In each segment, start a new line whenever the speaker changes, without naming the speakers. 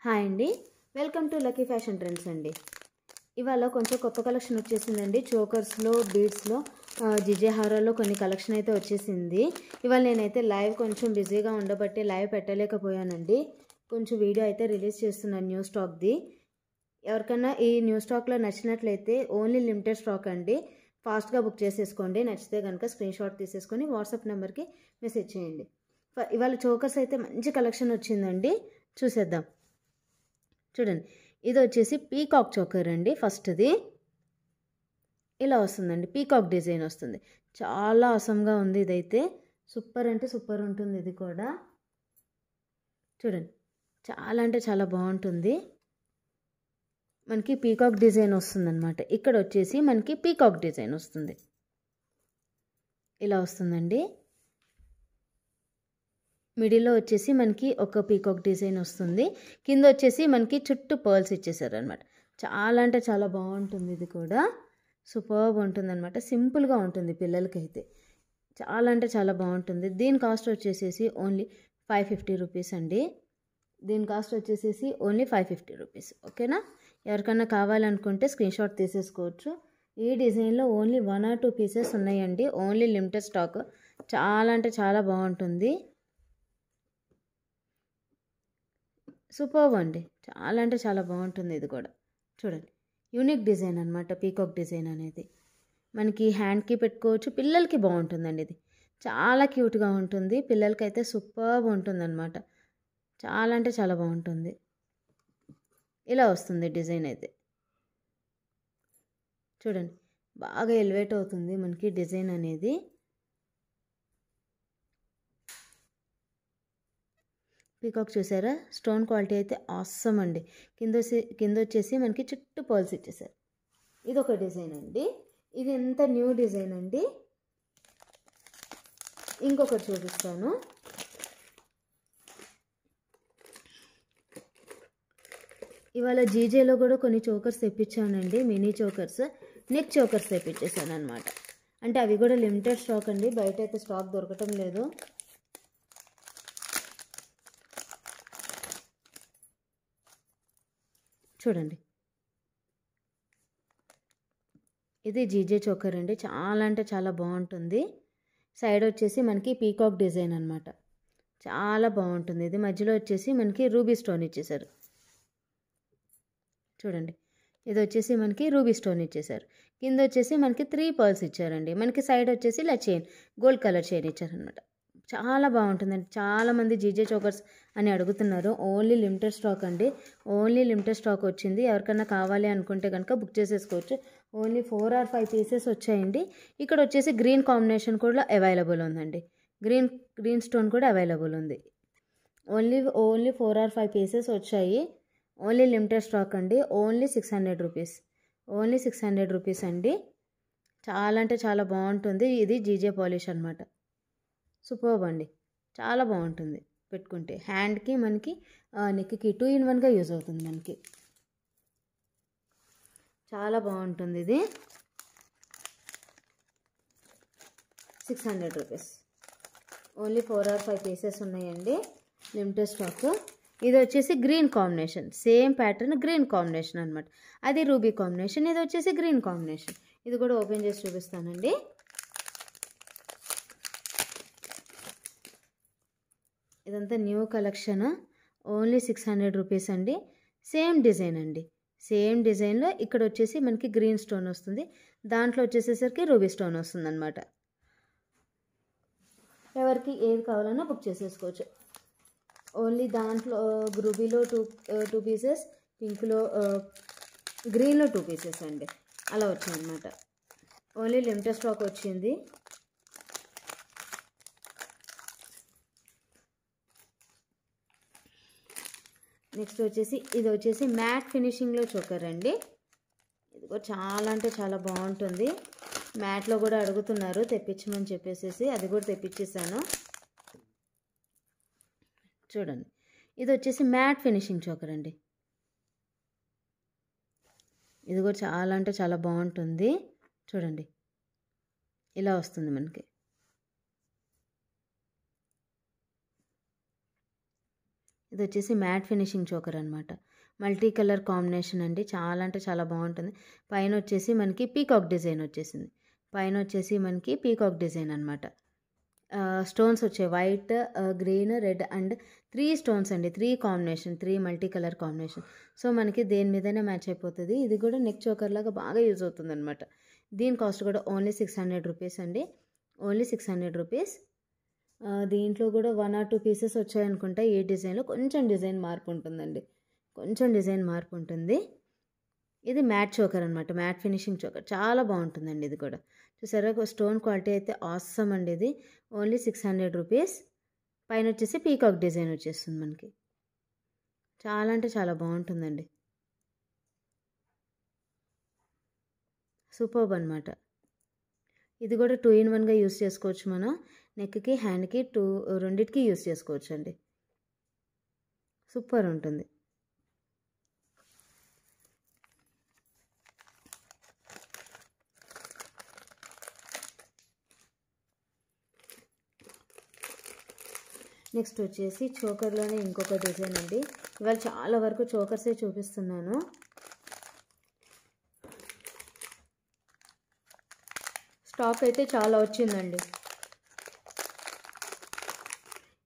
Hi అండి, welcome to lucky fashion trends అండి. ఇవాళ కొంచెం కొత్త కలెక్షన్ వచ్చేసిందండి. చోకర్స్లో, బీడ్స్లో, జిజే హారాల్లో కొన్ని కలెక్షన్ అయితే వచ్చేసింది. ఇవాళ నేనైతే లైవ్ కొంచెం బిజీగా ఉండబట్టి లైవ్ పెట్టలేకపోయానండి. కొంచెం వీడియో అయితే రిలీజ్ చేస్తున్నాను న్యూ స్టాక్ది. ఎవరికైనా ఈ న్యూ స్టాక్లో నచ్చినట్లయితే ఓన్లీ లిమిటెడ్ స్టాక్ అండి. ఫాస్ట్గా బుక్ చేసేసుకోండి. నచ్చితే కనుక స్క్రీన్ షాట్ తీసేసుకొని వాట్సాప్ నెంబర్కి మెసేజ్ చేయండి. ఇవాళ చోకర్స్ అయితే మంచి కలెక్షన్ వచ్చిందండి, చూసేద్దాం. చూడండి, ఇది వచ్చేసి పీకాక్ చోకర్ అండి. ఫస్ట్ది ఇలా వస్తుందండి, పీకాక్ డిజైన్ వస్తుంది. చాలా అవసరంగా ఉంది. ఇదైతే సూపర్ అంటే సూపర్ ఉంటుంది. ఇది కూడా చూడండి, చాలా అంటే చాలా బాగుంటుంది. మనకి పీకాక్ డిజైన్ వస్తుంది అనమాట. ఇక్కడ వచ్చేసి మనకి పీకాక్ డిజైన్ వస్తుంది, ఇలా వస్తుందండి. మిడిల్లో వచ్చేసి మనకి ఒక పీకాక్ డిజైన్ వస్తుంది. కింద వచ్చేసి మనకి చుట్టూ పర్ల్స్ ఇచ్చేసారు అనమాట. చాలా అంటే చాలా బాగుంటుంది. ఇది కూడా సూపర్గా ఉంటుంది అనమాట. సింపుల్గా ఉంటుంది పిల్లలకైతే. చాలా అంటే చాలా బాగుంటుంది. దీని కాస్ట్ వచ్చేసేసి ఓన్లీ 550 రూపీస్ అండి. దీని కాస్ట్ వచ్చేసేసి ఓన్లీ 550 రూపీస్. ఓకేనా? ఎవరికైనా కావాలనుకుంటే స్క్రీన్ షాట్ తీసేసుకోవచ్చు. ఈ డిజైన్లో ఓన్లీ 1 or 2 పీసెస్ ఉన్నాయండి. Only limited stock. చాలా అంటే చాలా బాగుంటుంది. సూపర్బ్ అండి, చాలా అంటే చాలా బాగుంటుంది. ఇది కూడా చూడండి, యూనిక్ డిజైన్ అనమాట. పీకాక్ డిజైన్ అనేది మనకి హ్యాండ్కి పెట్టుకోవచ్చు. పిల్లలకి బాగుంటుందండి. ఇది చాలా క్యూట్గా ఉంటుంది. పిల్లలకైతే సూపర్బ్ ఉంటుంది అనమాట. చాలా అంటే చాలా బాగుంటుంది. ఇలా వస్తుంది డిజైన్ అయితే. చూడండి, బాగా ఎలివేట్ అవుతుంది మనకి డిజైన్ అనేది. పీకాక్ చూసారా? స్టోన్ క్వాలిటీ అయితే ఆసమ్ అండి. కింద వచ్చేసి మనకి చుట్టూ పర్ల్స్ ఇచ్చేసారు. ఇది ఒక డిజైన్ అండి. ఇది ఎంత న్యూ డిజైన్ అండి. ఇంకొకటి చూపిస్తాను. ఇవాళ జీజేలో కూడా కొన్ని చోకర్స్ తెప్పించానండి. మినీ చోకర్స్, నెక్ చోకర్స్ తెప్పించేసాను అనమాట. అంటే అవి కూడా లిమిటెడ్ స్టాక్ అండి. బయట అయితే స్టాక్ దొరకటం లేదు. చూడండి, ఇది జీజే చోకర్ అండి. చాలా అంటే చాలా బాగుంటుంది. సైడ్ వచ్చేసి మనకి పీకాక్ డిజైన్ అనమాట. చాలా బాగుంటుంది. ఇది మధ్యలో వచ్చేసి మనకి రూబీ స్టోన్ ఇచ్చేసారు. చూడండి, ఇది వచ్చేసి మనకి రూబీ స్టోన్ ఇచ్చేసారు. కింద వచ్చేసి మనకి 3 పర్ల్స్ ఇచ్చారండి. మనకి సైడ్ వచ్చేసి ఇలా చైన్, గోల్డ్ కలర్ చైన్ ఇచ్చారనమాట. చాలా బాగుంటుందండి. చాలామంది జీజే చోకర్స్ అని అడుగుతున్నారు. ఓన్లీ లిమిటెడ్ స్టాక్ అండి. ఓన్లీ లిమిటెడ్ స్టాక్ వచ్చింది. ఎవరికైనా కావాలి అనుకుంటే కనుక బుక్ చేసేసుకోవచ్చు. ఓన్లీ 4 or 5 పీసెస్ వచ్చాయండి. ఇక్కడ వచ్చేసి గ్రీన్ కాంబినేషన్ కూడా అవైలబుల్ ఉందండి. గ్రీన్ స్టోన్ కూడా అవైలబుల్ ఉంది. ఓన్లీ 4 or 5 పీసెస్ వచ్చాయి. ఓన్లీ లిమిటెడ్ స్టాక్ అండి. Only 600 rupees. ఓన్లీ 600 రూపీస్ అండి. చాలా అంటే చాలా బాగుంటుంది. ఇది జీజే పాలిష్ అనమాట. సూపర్బ్ అండి, చాలా బాగుంటుంది. పెట్టుకుంటే హ్యాండ్కి, మనకి నెక్కి 2 in 1గా యూజ్ అవుతుంది మనకి. చాలా బాగుంటుంది. ఇది 600 రూపీస్. ఓన్లీ 4 or 5 పీసెస్ ఉన్నాయండి. Limited stock. ఇది వచ్చేసి green combination, same pattern green combination అనమాట. అది రూబీ కాంబినేషన్, ఇది వచ్చేసి గ్రీన్ కాంబినేషన్. ఇది కూడా ఓపెన్ చేసి చూపిస్తానండి. ఇదంతా న్యూ కలెక్షన్. ఓన్లీ 600 రూపీస్ అండి. సేమ్ డిజైన్ అండి. సేమ్ డిజైన్లో ఇక్కడ వచ్చేసి మనకి గ్రీన్ స్టోన్ వస్తుంది. దాంట్లో వచ్చేసేసరికి రూబీ స్టోన్ వస్తుంది అనమాట. ఎవరికి ఏది కావాలన్నా బుక్ చేసేసుకోవచ్చు. ఓన్లీ దాంట్లో రూబీలో 2 పీసెస్, పింక్లో, గ్రీన్లో 2 పీసెస్ అండి. అలా వచ్చాయన్నమాట. ఓన్లీ లిమిటెడ్ స్టాక్ వచ్చింది. నెక్స్ట్ వచ్చేసి ఇది వచ్చేసి మ్యాట్ ఫినిషింగ్లో చోకర్ అండి. ఇది కూడా చాలా అంటే చాలా బాగుంటుంది. మ్యాట్లో కూడా అడుగుతున్నారు తెప్పించమని చెప్పేసి, అది కూడా తెప్పించేసాను. చూడండి, ఇది వచ్చేసి మ్యాట్ ఫినిషింగ్ చోకర్ అండి. ఇది కూడా చాలా అంటే చాలా బాగుంటుంది. చూడండి, ఇలా వస్తుంది మనకి. ఇది వచ్చేసి మ్యాట్ ఫినిషింగ్ చోకర్ అనమాట. మల్టీ కలర్ కాంబినేషన్ అండి. చాలా అంటే చాలా బాగుంటుంది. పైన వచ్చేసి మనకి పీకాక్ డిజైన్ వచ్చేసింది. పైన వచ్చేసి మనకి పీకాక్ డిజైన్ అనమాట. స్టోన్స్ వచ్చాయి, white, green, red and 3 stones అండి. 3 combination, 3 multi colour combination. So మనకి దేని మీదనే మ్యాచ్ అయిపోతుంది. ఇది కూడా నెక్ చోకర్ లాగా బాగా యూజ్ అవుతుంది అనమాట. దీని కాస్ట్ కూడా ఓన్లీ 600 రూపీస్ అండి. Only 600 rupees. దీంట్లో కూడా 1 or 2 పీసెస్ వచ్చాయనుకుంటా. ఈ డిజైన్లో కొంచెం డిజైన్ మార్పు ఉంటుందండి, కొంచెం డిజైన్ మార్పు ఉంటుంది. ఇది మ్యాట్ చోకర్ అనమాట, మ్యాట్ ఫినిషింగ్ చోకర్. చాలా బాగుంటుందండి. ఇది కూడా చూసారా, స్టోన్ క్వాలిటీ అయితే ఆసమ్ అండి. ఇది ఓన్లీ 600 రూపీస్. పైన వచ్చేసి పీకాక్ డిజైన్ వచ్చేస్తుంది మనకి. చాలా అంటే చాలా బాగుంటుందండి. సూపర్బ్ అనమాట. ఇది కూడా 2 in 1గా యూస్ చేసుకోవచ్చు. మనం నెక్కి, హ్యాండ్కి రెండిటికి యూస్ చేసుకోవచ్చు అండి. సూపర్ ఉంటుంది. నెక్స్ట్ వచ్చేసి చోకర్లోనే ఇంకొక డిజైన్ అండి. ఇవాళ చాలా వరకు చోకర్సే చూపిస్తున్నాను. స్టాక్ అయితే చాలా వచ్చిందండి.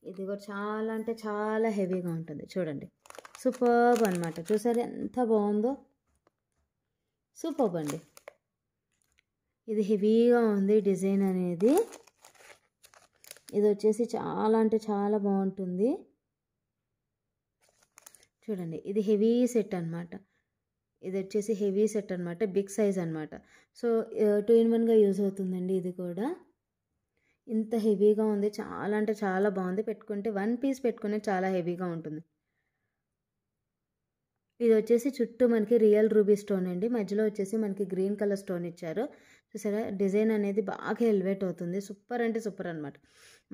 ఇది కూడా చాలా అంటే చాలా హెవీగా ఉంటుంది. చూడండి, సూపర్బ్ అనమాట. చూసారా ఎంత బాగుందో, సూపర్బ్ అండి. ఇది హెవీగా ఉంది డిజైన్ అనేది. ఇది వచ్చేసి చాలా అంటే చాలా బాగుంటుంది. చూడండి, ఇది హెవీ సెట్ అనమాట. ఇది వచ్చేసి హెవీ సెట్ అనమాట, బిగ్ సైజ్ అనమాట. సో 2 in 1గా యూజ్ అవుతుందండి. ఇది కూడా ఇంత హెవీగా ఉంది, చాలా అంటే చాలా బాగుంది. పెట్టుకుంటే 1 పీస్ పెట్టుకునే చాలా హెవీగా ఉంటుంది. ఇది వచ్చేసి చుట్టూ మనకి రియల్ రూబీ స్టోన్ అండి. మధ్యలో వచ్చేసి మనకి గ్రీన్ కలర్ స్టోన్ ఇచ్చారు. చూసారా, డిజైన్ అనేది బాగా ఎలివేట్ అవుతుంది. సూపర్ అంటే సూపర్ అనమాట.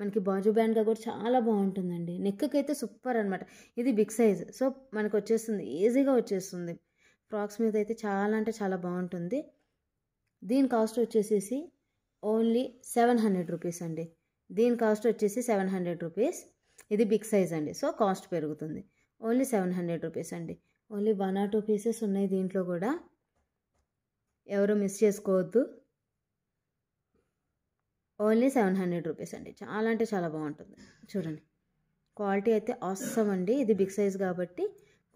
మనకి బాజు బ్యాండ్గా కూడా చాలా బాగుంటుందండి. నెక్కి అయితే సూపర్ అనమాట. ఇది బిగ్ సైజ్, సో మనకు వచ్చేస్తుంది, ఈజీగా వచ్చేస్తుంది. ఫ్రాక్స్ మీద అయితే చాలా అంటే చాలా బాగుంటుంది. దీని కాస్ట్ వచ్చేసి ఓన్లీ 700 రూపీస్ అండి. దీని కాస్ట్ వచ్చేసి 700 రూపీస్. ఇది బిగ్ సైజ్ అండి, సో కాస్ట్ పెరుగుతుంది. ఓన్లీ 700 రూపీస్ అండి. ఓన్లీ 1 or 2 పీసెస్ ఉన్నాయి దీంట్లో కూడా, ఎవరు మిస్ చేసుకోవద్దు. ఓన్లీ 700 రూపీస్ అండి. చాలా అంటే చాలా బాగుంటుంది. చూడండి, క్వాలిటీ అయితే ఆసమ్ అండి. ఇది బిగ్ సైజ్ కాబట్టి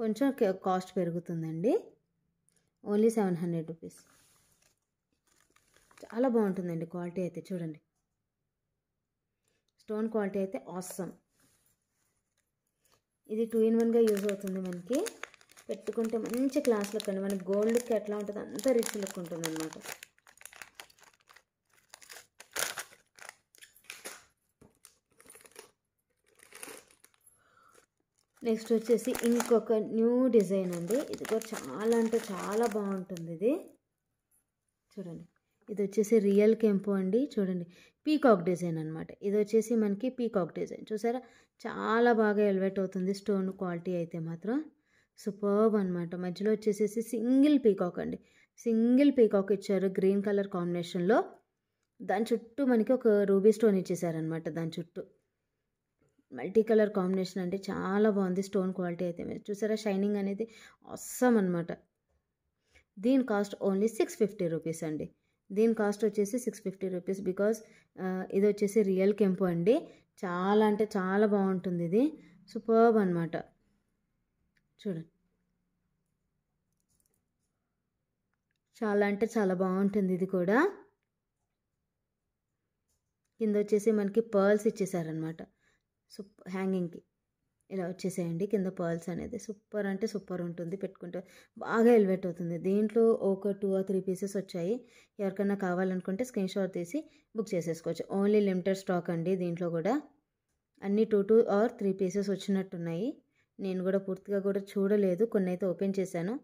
కొంచెం కాస్ట్ పెరుగుతుందండి. Only 700 rupees. చాలా బాగుంటుందండి క్వాలిటీ అయితే. చూడండి, స్టోన్ క్వాలిటీ అయితే ఆసమ్. ఇది 2 in 1గా యూజ్ అవుతుంది. మనకి పెట్టుకుంటే మంచి క్లాస్ లుక్ అండి. మనకి గోల్డ్ లుక్ ఎట్లా ఉంటుంది అంత రిచ్ లుక్ ఉంటుంది అనమాట. నెక్స్ట్ వచ్చేసి ఇంకొక న్యూ డిజైన్ అండి. ఇది కూడా చాలా అంటే చాలా బాగుంటుంది. ఇది చూడండి, ఇది వచ్చేసి రియల్ కెంపు అండి. చూడండి, పీకాక్ డిజైన్ అనమాట. ఇది వచ్చేసి మనకి పీకాక్ డిజైన్. చూసారా, చాలా బాగా ఎలివేట్ అవుతుంది. స్టోన్ క్వాలిటీ అయితే మాత్రం సూపర్బ్ అనమాట. మధ్యలో వచ్చేసేసి సింగిల్ పీకాక్ అండి. సింగిల్ పీకాక్ ఇచ్చారు గ్రీన్ కలర్ కాంబినేషన్లో. దాని చుట్టూ మనకి ఒక రూబీ స్టోన్ ఇచ్చేసారనమాట. దాని చుట్టూ మల్టీ కలర్ కాంబినేషన్ అంటే చాలా బాగుంది. స్టోన్ క్వాలిటీ అయితే మీరు చూసారా, షైనింగ్ అనేది ఆసమ్ అనమాట. దీని కాస్ట్ ఓన్లీ 650 రూపీస్ అండి. దీని కాస్ట్ వచ్చేసి 650 రూపీస్. బికాజ్ ఇది వచ్చేసి రియల్ కెంపు అండి. చాలా అంటే చాలా బాగుంటుంది. ఇది సూపర్బ్ అనమాట. చూడండి, చాలా అంటే చాలా బాగుంటుంది. ఇది కూడా కింద వచ్చేసి మనకి పర్ల్స్ ఇచ్చేసారనమాట. హ్యాంగింగ్కి ఇలా వచ్చేసేయండి కింద పర్ల్స్ అనేది. సూపర్ అంటే సూపర్ ఉంటుంది. పెట్టుకుంటే బాగా ఎలివేట్ అవుతుంది. దీంట్లో ఒక 2 or 3 పీసెస్ వచ్చాయి. ఎవరికైనా కావాలనుకుంటే స్క్రీన్ షాట్ తీసి బుక్ చేసేసుకోవచ్చు. ఓన్లీ లిమిటెడ్ స్టాక్ అండి. దీంట్లో కూడా అన్ని 2 or 3 పీసెస్ వచ్చినట్టున్నాయి. నేను కూడా పూర్తిగా కూడా చూడలేదు, కొన్ని అయితే ఓపెన్ చేశాను.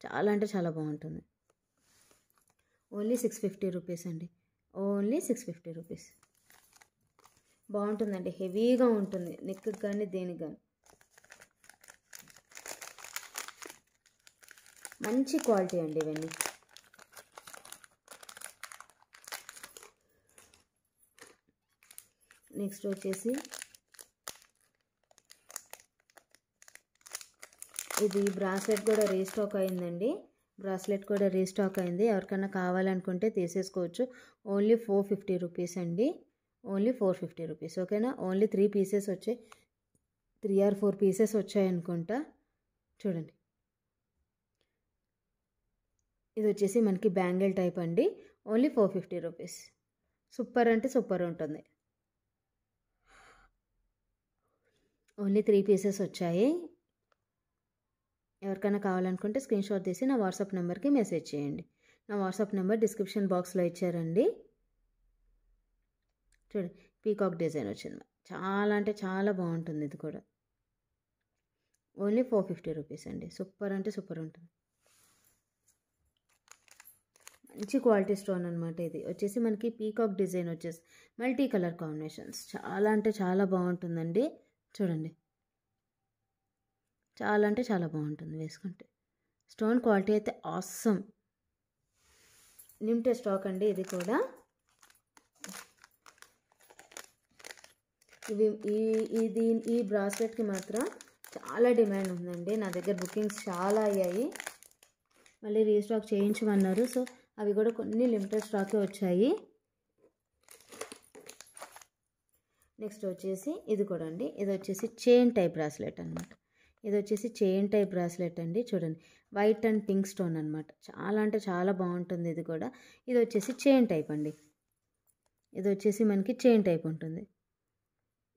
చాలా అంటే చాలా బాగుంటుంది. ఓన్లీ 650 రూపీస్ అండి. Only 650 rupees. బాగుంటుందండి, హెవీగా ఉంటుంది. నెక్కి కానీ దేనికి కానీ మంచి క్వాలిటీ అండి ఇవన్నీ. నెక్స్ట్ వచ్చేసి ఇది బ్రాస్లెట్ కూడా రీస్టాక్ అయిందండి. బ్రాస్లెట్ కూడా రీస్టాక్ అయింది. ఎవరికైనా కావాలనుకుంటే తీసేసుకోవచ్చు. ఓన్లీ 450 రూపీస్ అండి. Only 450 rupees. ఓకేనా. ఓన్లీ 3 పీసెస్ వచ్చాయి. 3 or 4 పీసెస్ వచ్చాయి అనుకుంటా. చూడండి, ఇది వచ్చేసి మనకి బ్యాంగిల్ టైప్ అండి. Only 450 rupees. సూపర్ అంటే సూపర్ ఉంటుంది. ఓన్లీ 3 పీసెస్ వచ్చాయి. ఎవరికైనా కావాలనుకుంటే స్క్రీన్ షాట్ తీసి నా వాట్సాప్ నెంబర్కి మెసేజ్ చేయండి. నా వాట్సాప్ నెంబర్ డిస్క్రిప్షన్ బాక్స్లో ఇచ్చారండి. చూడండి, పీకాక్ డిజైన్ వచ్చింది. చాలా అంటే చాలా బాగుంటుంది. ఇది కూడా ఓన్లీ 450 రూపీస్ అండి. సూపర్ అంటే సూపర్ ఉంటుంది. మంచి క్వాలిటీ స్టోన్ అనమాట. ఇది వచ్చేసి మనకి పీకాక్ డిజైన్ వచ్చేసి మల్టీ కలర్ కాంబినేషన్స్. చాలా అంటే చాలా బాగుంటుందండి. చూడండి, చాలా అంటే చాలా బాగుంటుంది వేసుకుంటే. స్టోన్ క్వాలిటీ అయితే ఆసమ్. లిమిటెడ్ స్టాక్ అండి ఇది కూడా. ఈ బ్రాస్లెట్కి మాత్రం చాలా డిమాండ్ ఉందండి. నా దగ్గర బుకింగ్స్ చాలా అయ్యాయి. మళ్ళీ రీస్టాక్ చేయించమన్నారు. సో అవి కూడా కొన్ని లిమిటెడ్ స్టాకే వచ్చాయి. నెక్స్ట్ వచ్చేసి ఇది కూడా అండి. ఇది వచ్చేసి చైన్ టైప్ బ్రాస్లెట్ అనమాట. ఇది వచ్చేసి చైన్ టైప్ బ్రాస్లెట్ అండి. చూడండి, వైట్ అండ్ పింక్ స్టోన్ అనమాట. చాలా అంటే చాలా బాగుంటుంది ఇది కూడా. ఇది వచ్చేసి చైన్ టైప్ అండి. ఇది వచ్చేసి మనకి చైన్ టైప్ ఉంటుంది.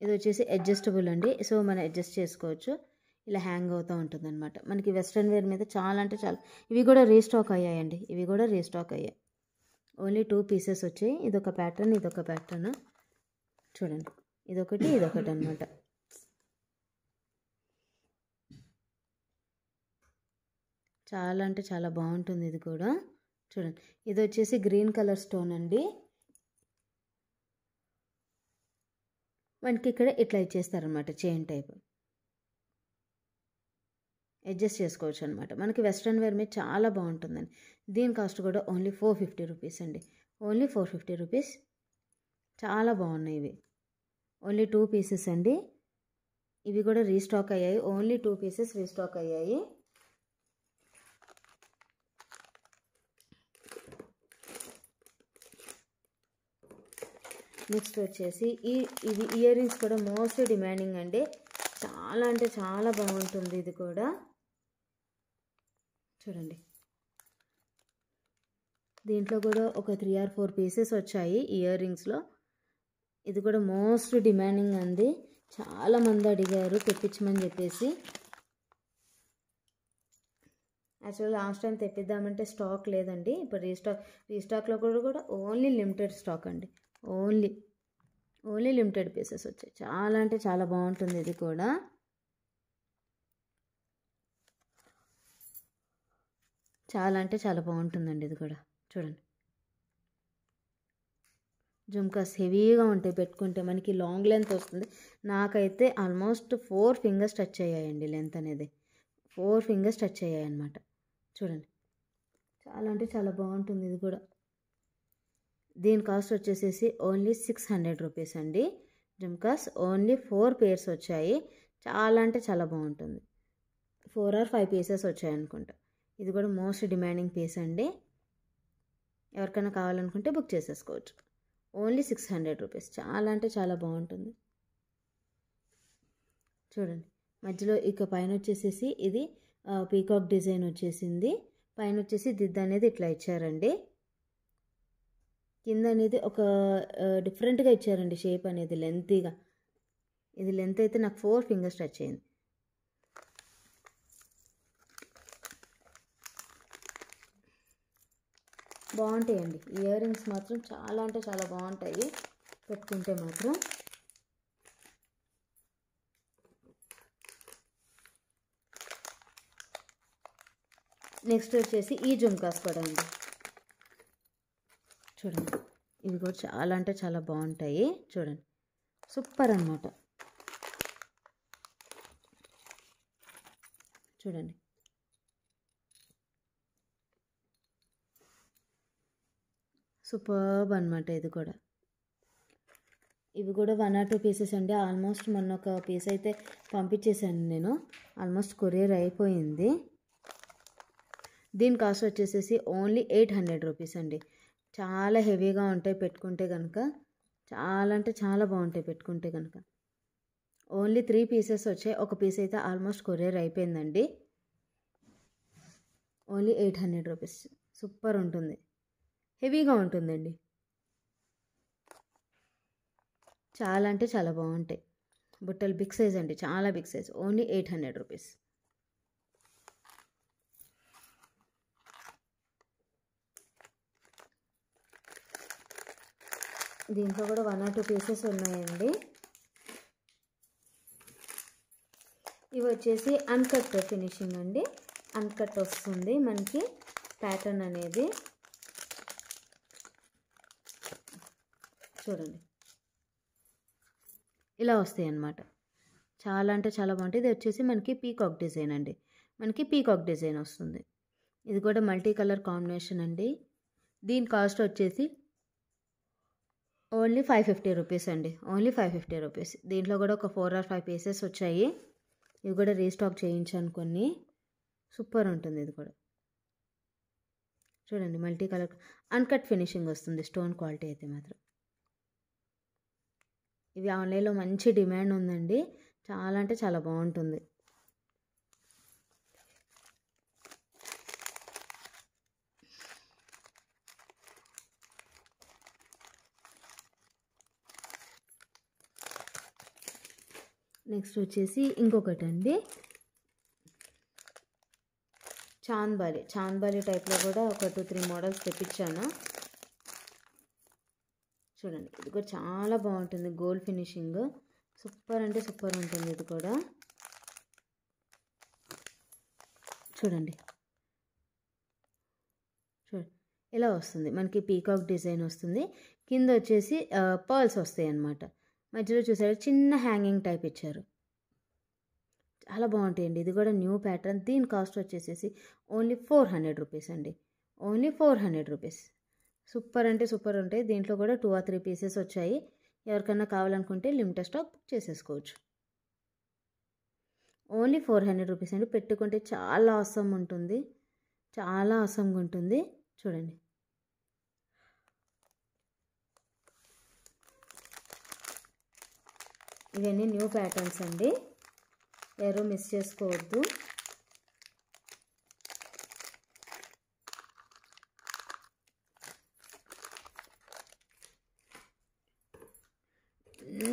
ఇది వచ్చేసి అడ్జస్టబుల్ అండి. సో మనం అడ్జస్ట్ చేసుకోవచ్చు. ఇలా హ్యాంగ్ అవుతూ ఉంటుంది అనమాట. మనకి వెస్ట్రన్ వేర్ మీద చాలా అంటే చాలా. ఇవి కూడా రీస్టాక్ అయ్యాయండి. ఇవి కూడా రీస్టాక్ అయ్యాయి. ఓన్లీ 2 పీసెస్ వచ్చాయి. ఇదొక ప్యాటర్న్, ఇదొక ప్యాటర్న్. చూడండి, ఇదొకటి ఇదొకటి అనమాట. చాలా అంటే చాలా బాగుంటుంది ఇది కూడా. చూడండి, ఇది వచ్చేసి గ్రీన్ కలర్ స్టోన్ అండి. మనకి ఇక్కడ ఇట్లా ఇచ్చేస్తారనమాట. చైన్ టైప్ అడ్జస్ట్ చేసుకోవచ్చు అనమాట. మనకి వెస్ట్రన్ వేర్ మీద చాలా బాగుంటుందండి. దీని కాస్ట్ కూడా ఓన్లీ 450 రూపీస్ అండి. Only 450 rupees. చాలా బాగున్నాయి ఇవి. ఓన్లీ 2 పీసెస్ అండి. ఇవి కూడా రీస్టాక్ అయ్యాయి. ఓన్లీ 2 పీసెస్ రీస్టాక్ అయ్యాయి. నెక్స్ట్ వచ్చేసి ఇవి ఇయర్ రింగ్స్ కూడా మోస్ట్ డిమాండింగ్ అండి. చాలా అంటే చాలా బాగుంటుంది ఇది కూడా. చూడండి, దీంట్లో కూడా ఒక 3 or 4 పీసెస్ వచ్చాయి ఇయర్ రింగ్స్లో. ఇది కూడా మోస్ట్ డిమాండింగ్ అండి. చాలామంది అడిగారు తెప్పించమని చెప్పేసి. యాక్చువల్లీ లాస్ట్ టైం తెప్పిద్దామంటే స్టాక్ లేదండి. ఇప్పుడు రీస్టాక్లో కూడా ఓన్లీ లిమిటెడ్ స్టాక్ అండి. ఓన్లీ లిమిటెడ్ పీసెస్ వచ్చాయి. చాలా అంటే చాలా బాగుంటుంది ఇది కూడా. చాలా అంటే చాలా బాగుంటుందండి ఇది కూడా. చూడండి, జుమ్కాస్ హెవీగా ఉంటాయి పెట్టుకుంటే. మనకి లాంగ్ లెంత్ వస్తుంది. నాకైతే ఆల్మోస్ట్ 4 ఫింగర్స్ టచ్ అయ్యాయండి. లెంత్ అనేది 4 ఫింగర్స్ టచ్ అయ్యాయి అన్నమాట. చూడండి, చాలా అంటే చాలా బాగుంటుంది ఇది కూడా. దీని కాస్ట్ వచ్చేసేసి ఓన్లీ 600 రూపీస్ అండి. జుమ్కాస్ ఓన్లీ 4 పేర్స్ వచ్చాయి. చాలా అంటే చాలా బాగుంటుంది. 4 or 5 పీసెస్ వచ్చాయి అనుకుంటా. ఇది కూడా మోస్ట్ డిమాండింగ్ పీస్ అండి. ఎవరికైనా కావాలనుకుంటే బుక్ చేసేసుకోవచ్చు. Only 600 rupees. చాలా అంటే చాలా బాగుంటుంది. చూడండి, మధ్యలో ఇక పైన వచ్చేసేసి ఇది పీకాక్ డిజైన్ వచ్చేసింది. పైన వచ్చేసి దిద్ద అనేది ఇట్లా ఇచ్చారండి. కింద అనేది ఒక డిఫరెంట్గా ఇచ్చారండి షేప్ అనేది లెంతీగా. ఇది లెంత్ అయితే నాకు 4 ఫింగర్స్ టచ్ అయింది. బాగుంటాయండి ఇయర్ రింగ్స్ మాత్రం. చాలా అంటే చాలా బాగుంటాయి పెట్టుకుంటే మాత్రం. నెక్స్ట్ వచ్చేసి ఈ జుమ్కాస్ కూడా అండి. చూడండి, ఇవి కూడా చాలా అంటే చాలా బాగుంటాయి. చూడండి, సూపర్ అన్నమాట. చూడండి, సూపర్బ్ అనమాట ఇది కూడా. ఇవి కూడా 1 or 2 పీసెస్ అండి. ఆల్మోస్ట్ మొన్న ఒక పీస్ అయితే పంపించేశాను నేను. ఆల్మోస్ట్ కొరియర్ అయిపోయింది. దీని కాస్ట్ వచ్చేసేసి ఓన్లీ 800 రూపీస్ అండి. చాలా హెవీగా ఉంటాయి పెట్టుకుంటే కనుక. చాలా అంటే చాలా బాగుంటాయి పెట్టుకుంటే కనుక. ఓన్లీ 3 పీసెస్ వచ్చాయి. ఒక పీస్ అయితే ఆల్మోస్ట్ కొరియర్ అయిపోయిందండి. Only 800 rupees. సూపర్ ఉంటుంది, హెవీగా ఉంటుందండి. చాలా అంటే చాలా బాగుంటాయి. బుట్టలు బిగ్ సైజ్ అండి, చాలా బిగ్ సైజ్. Only 800 rupees. దీంట్లో కూడా 1 or 2 పీసెస్ ఉన్నాయండి. ఇవి వచ్చేసి అన్కట్ ఫినిషింగ్ అండి. అన్కట్ వస్తుంది మనకి ప్యాటర్న్ అనేది. చూడండి, ఇలా వస్తాయి అన్నమాట. చాలా అంటే చాలా బాగుంటుంది. ఇది వచ్చేసి మనకి పీకాక్ డిజైన్ అండి. మనకి పీకాక్ డిజైన్ వస్తుంది. ఇది కూడా మల్టీ కలర్ కాంబినేషన్ అండి. దీని కాస్ట్ వచ్చేసి ఓన్లీ 550 రూపీస్ అండి. Only 550 rupees. దీంట్లో కూడా ఒక 4 or 5 పీసెస్ వచ్చాయి. ఇవి కూడా రీస్టాక్ చేయించాను కొన్ని. సూపర్ ఉంటుంది ఇది కూడా. చూడండి, మల్టీ కలర్ అన్కట్ ఫినిషింగ్ వస్తుంది. స్టోన్ క్వాలిటీ అయితే మాత్రం. ఇవి ఆన్లైన్లో మంచి డిమాండ్ ఉందండి. చాలా అంటే చాలా బాగుంటుంది. నెక్స్ట్ వచ్చేసి ఇంకొకటి అండి, చాంద్బాలి టైప్లో కూడా ఒక 2-3 మోడల్స్ తెప్పించాను. చూడండి, ఇది కూడా చాలా బాగుంటుంది. గోల్డ్ ఫినిషింగ్ సూపర్ అంటే సూపర్ ఉంటుంది. ఇది కూడా చూడండి ఇలా వస్తుంది. మనకి పీకాక్ డిజైన్ వస్తుంది. కింద వచ్చేసి పర్ల్స్ వస్తాయి అన్నమాట. మధ్యలో చూసారు చిన్న హ్యాంగింగ్ టైప్ ఇచ్చారు. చాలా బాగుంటాయండి. ఇది కూడా న్యూ ప్యాటర్న్. దీని కాస్ట్ వచ్చేసేసి ఓన్లీ 400 రూపీస్ అండి. Only 400 rupees. సూపర్ అంటే సూపర్ ఉంటాయి. దీంట్లో కూడా 2 or 3 పీసెస్ వచ్చాయి. ఎవరికైనా కావాలనుకుంటే లిమిటెడ్ స్టాక్ బుక్ చేసేసుకోవచ్చు. ఓన్లీ 400 రూపీస్ అండి. పెట్టుకుంటే చాలా అవసరం ఉంటుంది, చాలా అవసరంగా ఉంటుంది. చూడండి, ఇవన్నీ న్యూ ప్యాటర్న్స్ అండి. ఎవరు మిస్ చేసుకోవద్దు.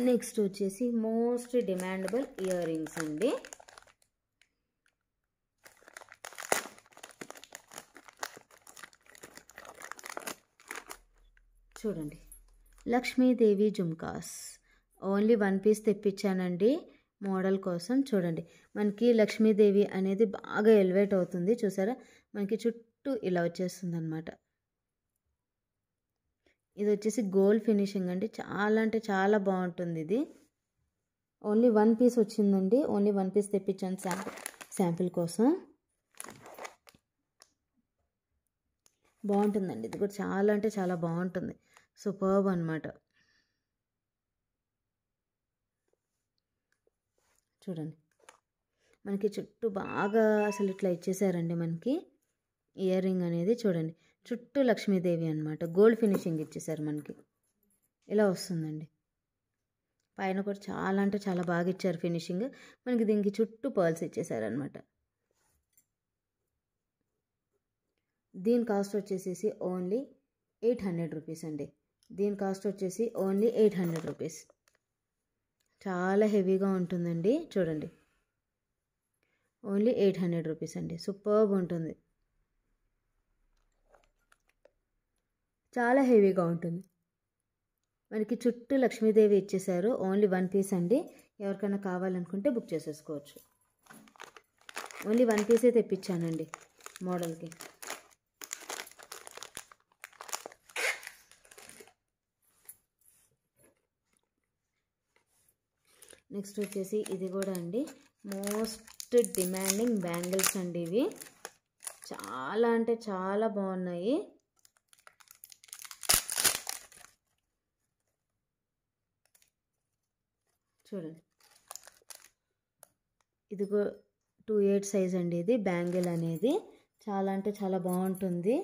నెక్స్ట్ వచ్చేసి మోస్ట్ డిమాండబుల్ ఇయర్ రింగ్స్ అండి. చూడండి, లక్ష్మీదేవి జుమ్కాస్. ఓన్లీ 1 పీస్ తెప్పించానండి మోడల్ కోసం. చూడండి, మనకి లక్ష్మీదేవి అనేది బాగా ఎలివేట్ అవుతుంది. చూసారా, మనకి చుట్టూ ఇలా వచ్చేస్తుంది అనమాట. ఇది వచ్చేసి గోల్డ్ ఫినిషింగ్ అండి. చాలా అంటే చాలా బాగుంటుంది ఇది. ఓన్లీ 1 పీస్ వచ్చిందండి. ఓన్లీ 1 పీస్ తెప్పించాను శాంపిల్ కోసం. బాగుంటుందండి. ఇది కూడా చాలా అంటే చాలా బాగుంటుంది. సూపర్బ్ అనమాట. చూడండి, మనకి చుట్టూ బాగా అసలు ఇట్లా ఇచ్చేసారండి మనకి ఇయర్ రింగ్ అనేది. చూడండి, చుట్టూ లక్ష్మీదేవి అనమాట. గోల్డ్ ఫినిషింగ్ ఇచ్చేసారు మనకి. ఇలా వస్తుందండి. పైన కూడా చాలా అంటే చాలా బాగా ఇచ్చారు ఫినిషింగ్. మనకి దీనికి చుట్టూ పర్ల్స్ ఇచ్చేసారనమాట. దీని కాస్ట్ వచ్చేసేసి ఓన్లీ 800 రూపీస్ అండి. దీని కాస్ట్ వచ్చేసి ఓన్లీ 800 రూపీస్. చాలా హెవీగా ఉంటుందండి. చూడండి, ఓన్లీ 800 రూపీస్ అండి. సూపర్బ్ ఉంటుంది, చాలా హెవీగా ఉంటుంది. మనకి చుట్టూ లక్ష్మీదేవి ఇచ్చేసారు. ఓన్లీ 1 పీస్ అండి. ఎవరికైనా కావాలనుకుంటే బుక్ చేసేసుకోవచ్చు. ఓన్లీ 1 పీసే తెప్పించానండి మోడల్కి. నెక్స్ట్ వచ్చేసి ఇది కూడా అండి మోస్ట్ డిమాండింగ్ బ్యాంగిల్స్ అండి. ఇవి చాలా అంటే చాలా బాగున్నాయి. చూడండి, ఇదిగో 2/8 సైజ్ అండి. ఇది బ్యాంగిల్ అనేది చాలా అంటే చాలా బాగుంటుంది.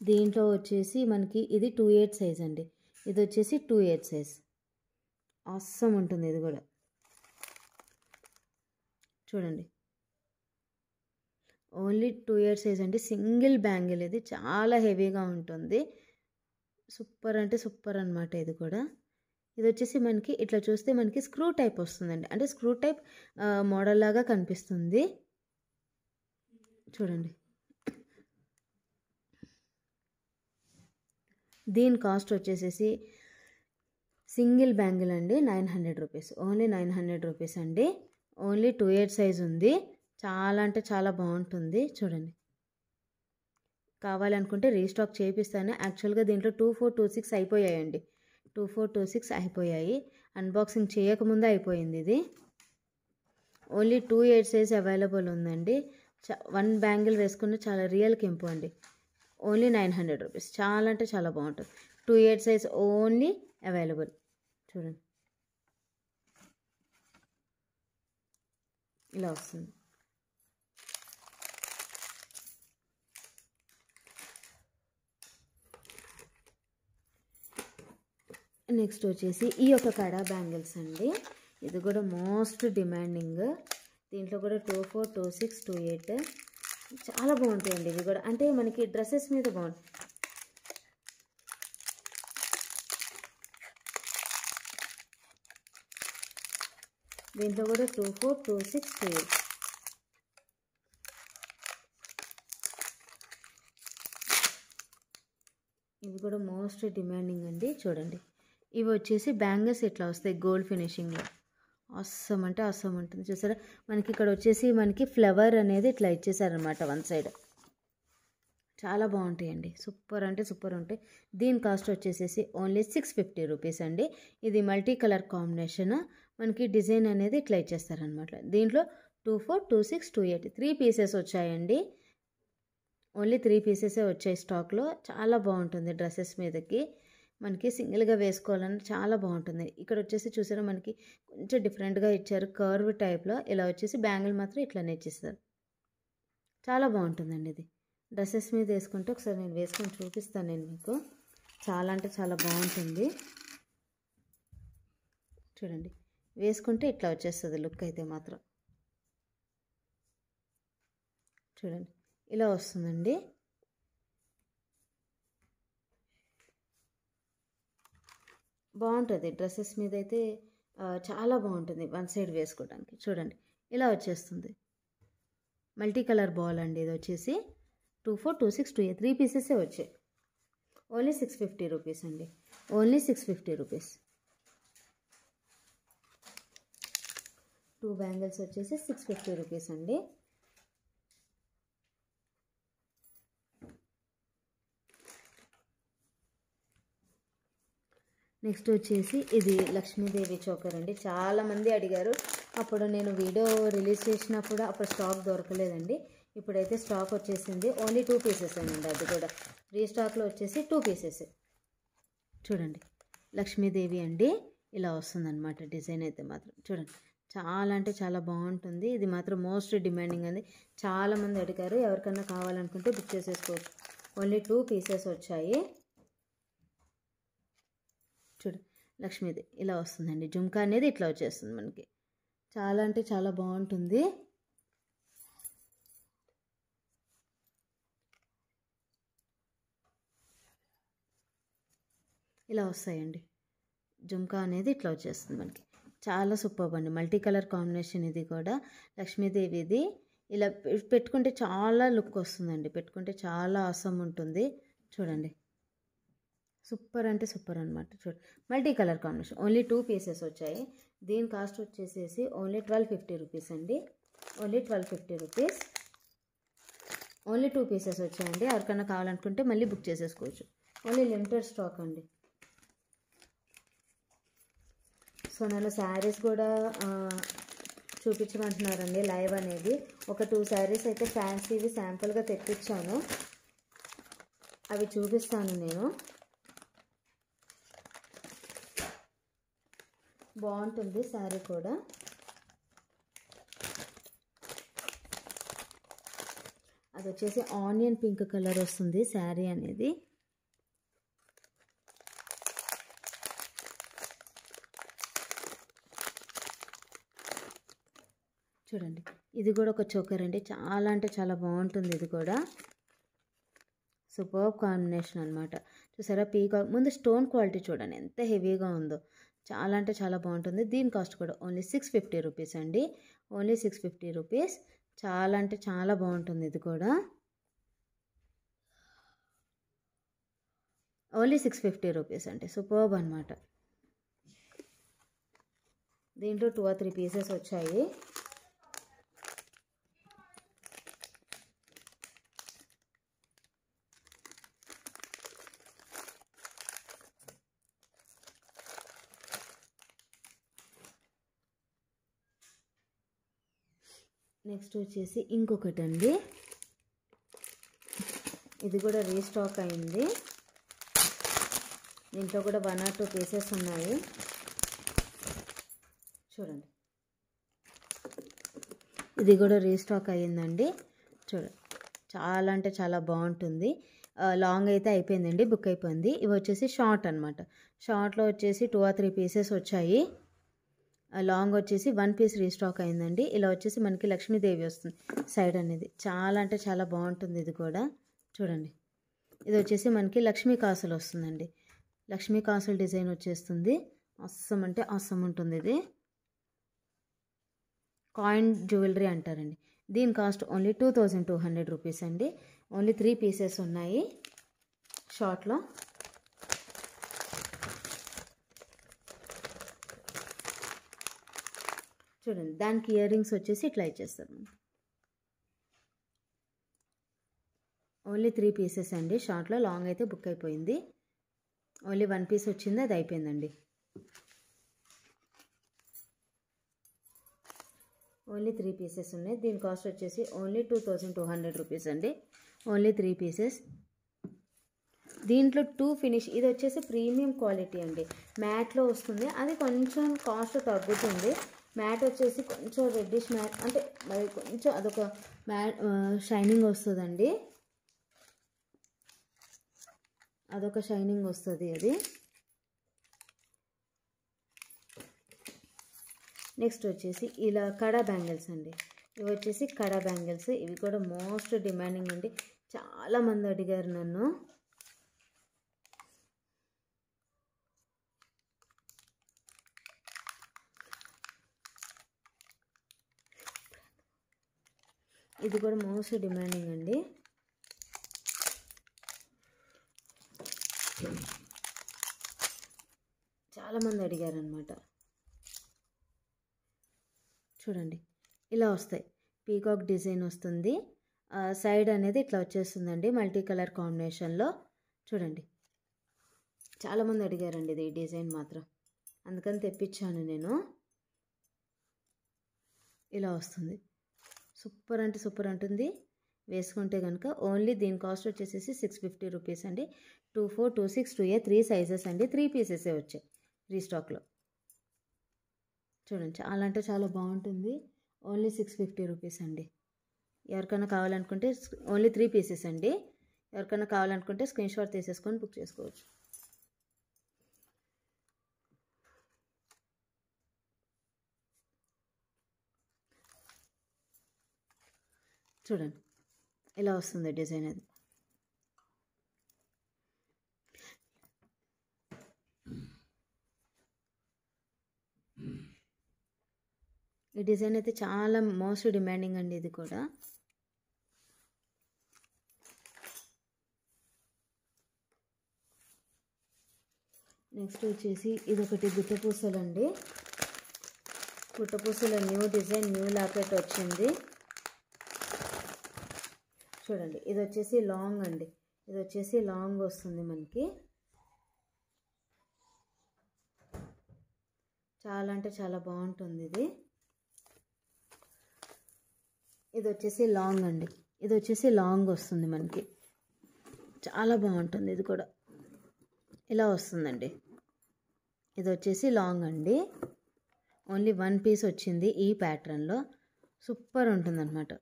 దీంట్లో వచ్చేసి మనకి ఇది 2/8 సైజ్ అండి. ఇది వచ్చేసి 2/8 సైజ్. ఆసమ్ ఉంటుంది ఇది కూడా. చూడండి, ఓన్లీ 2/8 సైజ్ అండి. Single bangle. ఇది చాలా హెవీగా ఉంటుంది. సూపర్ అంటే సూపర్ అనమాట. ఇది కూడా ఇది వచ్చేసి మనకి ఇట్లా చూస్తే మనకి స్క్రూ టైప్ వస్తుందండి. అంటే స్క్రూ టైప్ మోడల్ లాగా కనిపిస్తుంది. చూడండి, దీని కాస్ట్ వచ్చేసేసి సింగిల్ బ్యాంగిల్ అండి 900 రూపీస్. ఓన్లీ 900 రూపీస్ అండి. ఓన్లీ 2/8 సైజ్ ఉంది. చాలా అంటే చాలా బాగుంటుంది. చూడండి, కావాలనుకుంటే రీస్టాక్ చేపిస్తాను. యాక్చువల్గా దీంట్లో 2426 అయిపోయాయండి. 2426 అయిపోయాయి. అన్బాక్సింగ్ చేయకముందే అయిపోయింది ఇది. ఓన్లీ 2/8 సైజ్ అవైలబుల్ ఉందండి. 1 బ్యాంగిల్ వేసుకున్న చాలా రియల్ కెంపు అండి. Only 900 rupees. చాలా అంటే చాలా బాగుంటుంది. 2/8 సైజ్ ఓన్లీ అవైలబుల్. చూడండి, ఇలా వస్తుంది. నెక్స్ట్ వచ్చేసి ఈ యొక్క కడా బ్యాంగిల్స్ అండి. ఇది కూడా మోస్ట్ డిమాండింగ్. దీంట్లో కూడా 24, 26, 28 చాలా బాగుంటాయండి. ఇవి కూడా అంటే మనకి డ్రెస్సెస్ మీద బాగుంటాయి. దీంట్లో కూడా 24, 26, 28 ఇవి కూడా మోస్ట్ డిమాండింగ్ అండి. చూడండి, ఇవి వచ్చేసి బ్యాంగిల్స్ ఇట్లా వస్తాయి గోల్డ్ ఫినిషింగ్లో. అస్సం అంటే అస్సం ఉంటుంది. చూసారా, మనకి ఇక్కడ వచ్చేసి మనకి ఫ్లవర్ అనేది ఇట్లా ఇచ్చేసారనమాట వన్ సైడ్. చాలా బాగుంటాయండి. సూపర్ అంటే సూపర్ ఉంటాయి. దీని కాస్ట్ వచ్చేసేసి ఓన్లీ 650 రూపీస్ అండి. ఇది మల్టీ కలర్ కాంబినేషన్. మనకి డిజైన్ అనేది ఇట్లా ఇచ్చేస్తారనమాట. దీంట్లో 24, 26, 28 3 పీసెస్ వచ్చాయండి. ఓన్లీ 3 పీసెసే వచ్చాయి స్టాక్లో. చాలా బాగుంటుంది డ్రెస్సెస్ మీదకి. మనకి సింగిల్గా వేసుకోవాలని చాలా బాగుంటుంది. ఇక్కడ వచ్చేసి చూసారా, మనకి కొంచెం డిఫరెంట్గా ఇచ్చారు. కర్వ్ టైప్లో ఇలా వచ్చేసి బ్యాంగిల్ మాత్రం ఇట్లానే ఇచ్చేస్తారు. చాలా బాగుంటుందండి ఇది. డ్రెస్సెస్ మీద వేసుకుంటే ఒకసారి నేను వేసుకొని చూపిస్తాను నేను మీకు. చాలా అంటే చాలా బాగుంటుంది. చూడండి, వేసుకుంటే ఇట్లా వచ్చేస్తుంది లుక్ అయితే మాత్రం. చూడండి, ఇలా వస్తుందండి. బాగుంటుంది డ్రెస్సెస్ మీద అయితే. చాలా బాగుంటుంది వన్ సైడ్ వేసుకోవడానికి. చూడండి, ఇలా వచ్చేస్తుంది. మల్టీ కలర్ బాల్ అండి. ఇది వచ్చేసి 24, 26, 28 3 పీసెసే వచ్చాయి. ఓన్లీ 650 రూపీస్ అండి. Only 650 rupees. 2 బ్యాంగిల్స్ వచ్చేసి 650 రూపీస్ అండి. నెక్స్ట్ వచ్చేసి ఇది లక్ష్మీదేవి చోకర్ అండి. చాలామంది అడిగారు. అప్పుడు నేను వీడియో రిలీజ్ చేసినప్పుడు అప్పుడు స్టాక్ దొరకలేదండి. ఇప్పుడైతే స్టాక్ వచ్చేసింది. ఓన్లీ 2 పీసెస్ అండి. అది కూడా రీస్టాక్లో వచ్చేసి 2 పీసెస్. చూడండి, లక్ష్మీదేవి అండి. ఇలా వస్తుందన్నమాట డిజైన్ అయితే మాత్రం. చూడండి, చాలా అంటే చాలా బాగుంటుంది. ఇది మాత్రం మోస్ట్ డిమాండింగ్ అండి. చాలామంది అడిగారు. ఎవరికన్నా కావాలనుకుంటే బుక్ చేసేసుకోవచ్చు. ఓన్లీ 2 పీసెస్ వచ్చాయి. చూడు, లక్ష్మీది ఇలా వస్తుందండి. జుంకా అనేది ఇట్లా వచ్చేస్తుంది మనకి. చాలా అంటే చాలా బాగుంటుంది. ఇలా వస్తాయండి. జుంకా అనేది ఇట్లా వచ్చేస్తుంది మనకి. చాలా సూపర్ అండి. Multi colour combination. ఇది కూడా లక్ష్మీదేవిది. ఇలా పెట్టుకుంటే చాలా లుక్ వస్తుందండి. పెట్టుకుంటే చాలా ఆసమ్ ఉంటుంది. చూడండి, సూపర్ అంటే సూపర్ అనమాట. చూడండి, multi colour combination. Only 2 pieces వచ్చాయి. దీని కాస్ట్ వచ్చేసేసి ఓన్లీ 1250 రూపీస్ అండి. Only 1250 rupees. ఓన్లీ 2 పీసెస్ వచ్చాయండి. ఎవరికైనా కావాలనుకుంటే మళ్ళీ బుక్ చేసేసుకోవచ్చు. ఓన్లీ లిమిటెడ్ స్టాక్ అండి. సో నన్ను శారీస్ కూడా చూపించమంటున్నారండి లైవ్ అనేది. ఒక 2 శారీస్ అయితే ఫ్యాన్సీవి శాంపుల్గా తెప్పించాను. అవి చూపిస్తాను నేను. బాగుంటుంది శారీ కూడా. అది వచ్చేసి ఆనియన్ పింక్ కలర్ వస్తుంది శారీ అనేది. చూడండి, ఇది కూడా ఒక చోకర్ అండి. చాలా అంటే చాలా బాగుంటుంది. ఇది కూడా సూపర్ కాంబినేషన్ అనమాట. చూసారా, పీకాక్ ముందు స్టోన్ క్వాలిటీ చూడండి ఎంత హెవీగా ఉందో. చాలా అంటే చాలా బాగుంటుంది. దీని కాస్ట్ కూడా ఓన్లీ 650 రూపీస్ అండి. Only 650 rupees. చాలా అంటే చాలా బాగుంటుంది. ఇది కూడా ఓన్లీ 650 రూపీస్ అండి. సూపర్బ్ అనమాట. దీంట్లో 2 or 3 పీసెస్ వచ్చాయి. నెక్స్ట్ వచ్చేసి ఇంకొకటి అండి. ఇది కూడా రీస్టాక్ అయింది. దీంట్లో కూడా 1 or 2 పీసెస్ ఉన్నాయి. చూడండి, ఇది కూడా రీస్టాక్ అయ్యిందండి. చూడండి, చాలా అంటే చాలా బాగుంటుంది. లాంగ్ అయితే అయిపోయిందండి, బుక్ అయిపోయింది. ఇవి వచ్చేసి షార్ట్ అనమాట. షార్ట్లో వచ్చేసి 2 or 3 పీసెస్ వచ్చాయి. లాంగ్ వచ్చేసి 1 పీస్ రీస్టాక్ అయిందండి. ఇలా వచ్చేసి మనకి లక్ష్మీదేవి వస్తుంది సైడ్ అనేది. చాలా అంటే చాలా బాగుంటుంది. ఇది కూడా చూడండి, ఇది వచ్చేసి మనకి లక్ష్మీ కాసులు వస్తుందండి. లక్ష్మీ కాసులు డిజైన్ వచ్చేస్తుంది. అస్సం అంటే అస్సం ఉంటుంది. ఇది కాయిన్ జ్యువెలరీ అంటారండి. దీని కాస్ట్ ఓన్లీ 2200 రూపీస్ అండి. ఓన్లీ 3 పీసెస్ ఉన్నాయి షార్ట్లో. చూడండి, దానికి ఇయర్ రింగ్స్ వచ్చేసి ఇట్లా ఇచ్చేస్తాను. ఓన్లీ 3 పీసెస్ అండి షార్ట్లో. లాంగ్ అయితే బుక్ అయిపోయింది. ఓన్లీ 1 పీస్ వచ్చింది, అది అయిపోయిందండి. ఓన్లీ 3 పీసెస్ ఉన్నాయి. దీని కాస్ట్ వచ్చేసి ఓన్లీ 2200 రూపీస్ అండి. Only 3 pieces. దీంట్లో 2 ఫినిష్. ఇది వచ్చేసి ప్రీమియం క్వాలిటీ అండి. మ్యాట్లో వస్తుంది. అది కొంచెం కాస్ట్ తగ్గుతుంది. మ్యాట్ వచ్చేసి కొంచెం రెడ్డిష్ మ్యాట్, అంటే మరి కొంచెం అదొక మ్యాట్ షైనింగ్ వస్తుందండి. అదొక షైనింగ్ వస్తుంది అది. నెక్స్ట్ వచ్చేసి ఇలా కడా బ్యాంగిల్స్ అండి. ఇవి వచ్చేసి కడా బ్యాంగిల్స్. ఇవి కూడా మోస్ట్ డిమాండింగ్ అండి. చాలామంది అడిగారు నన్ను. ఇది కూడా మోస్ట్ డిమాండింగ్ అండి. చాలామంది అడిగారు అనమాట. చూడండి, ఇలా వస్తాయి. పీకాక్ డిజైన్ వస్తుంది. సైడ్ అనేది ఇట్లా వచ్చేస్తుందండి మల్టీ కలర్ కాంబినేషన్లో. చూడండి, చాలామంది అడిగారండి ఇది డిజైన్ మాత్రం, అందుకని తెప్పించాను నేను. ఇలా వస్తుంది. సూపర్ అంటే సూపర్ ఉంటుంది. వేసుకుంటే కనుక ఓన్లీ దీని కాస్ట్ వచ్చేసి 650 రూపీస్ అండి. 24, 26, 2A 3 సైజెస్ అండి. 3 పీసెసే వచ్చాయి రీస్టాక్లో. చూడండి, చాలా అంటే చాలా బాగుంటుంది. ఓన్లీ 650 రూపీస్ అండి. ఎవరికైనా కావాలనుకుంటే ఓన్లీ 3 పీసెస్ అండి. ఎవరికైనా కావాలనుకుంటే స్క్రీన్ షాట్ తీసేసుకొని బుక్ చేసుకోవచ్చు. చూడండి, ఇలా వస్తుంది డిజైన్ అది. ఈ డిజైన్ అయితే చాలా మోస్ట్ డిమాండింగ్ అండి. ఇది కూడా నెక్స్ట్ వచ్చేసి ఇదొకటి గుట్టపూసలు అండి. గుట్టపూసల న్యూ డిజైన్, న్యూ లాకెట్ వచ్చింది. చూడండి, ఇది వచ్చేసి లాంగ్ అండి. ఇది వచ్చేసి లాంగ్ వస్తుంది మనకి. చాలా అంటే చాలా బాగుంటుంది ఇది. ఇది వచ్చేసి లాంగ్ అండి. ఇది వచ్చేసి లాంగ్ వస్తుంది మనకి. చాలా బాగుంటుంది. ఇది కూడా ఇలా వస్తుందండి. ఇది వచ్చేసి లాంగ్ అండి. ఓన్లీ 1 పీస్ వచ్చింది ఈ ప్యాటర్న్లో. సూపర్ ఉంటుందన్నమాట.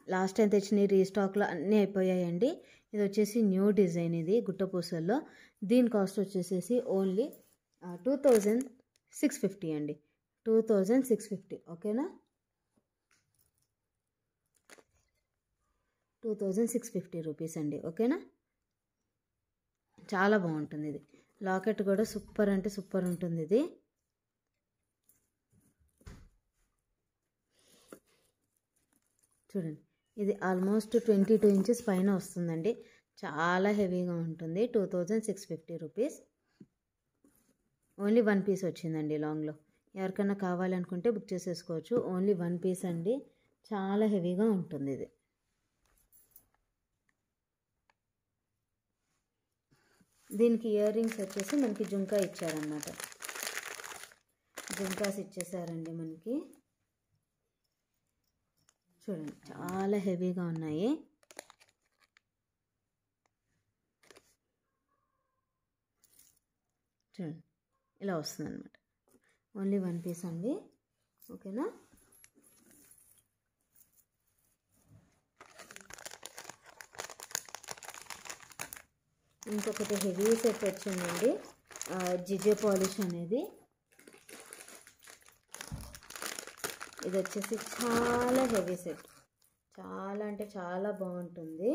లాస్ట్ టైం తెచ్చినవి రీస్టాక్లో అన్నీ అయిపోయాయండి. ఇది వచ్చేసి న్యూ డిజైన్, ఇది గుట్టపూసల్లో. దీని కాస్ట్ వచ్చేసేసి ఓన్లీ 2650 అండి. 2650, ఓకేనా. 2650 రూపీస్ అండి, ఓకేనా. చాలా బాగుంటుంది ఇది. లాకెట్ కూడా సూపర్ అంటే సూపర్ ఉంటుంది ఇది. చూడండి, ఇది ఆల్మోస్ట్ 22 ఇంచెస్ పైన వస్తుందండి. చాలా హెవీగా ఉంటుంది. 2650 రూపీస్. ఓన్లీ 1 పీస్ వచ్చిందండి లాంగ్లో. ఎవరికైనా కావాలనుకుంటే బుక్ చేసేసుకోవచ్చు. ఓన్లీ 1 పీస్ అండి. చాలా హెవీగా ఉంటుంది ఇది. దీనికి ఇయర్ రింగ్స్ వచ్చేసి మనకి జుంకా ఇచ్చారనమాట. జుంకాస్ ఇచ్చేసారండి మనకి. చూడండి, చాలా హెవీగా ఉన్నాయి. చూడండి, ఇలా వస్తుంది అనమాట. ఓన్లీ 1 పీస్ అండి, ఓకేనా. ఇంకొకటి హెవీ సెట్ వచ్చిందండి, జిజే పాలిష్ అనేది. ఇది వచ్చేసి చాలా హెవీ సెట్. చాలా అంటే చాలా బాగుంటుంది.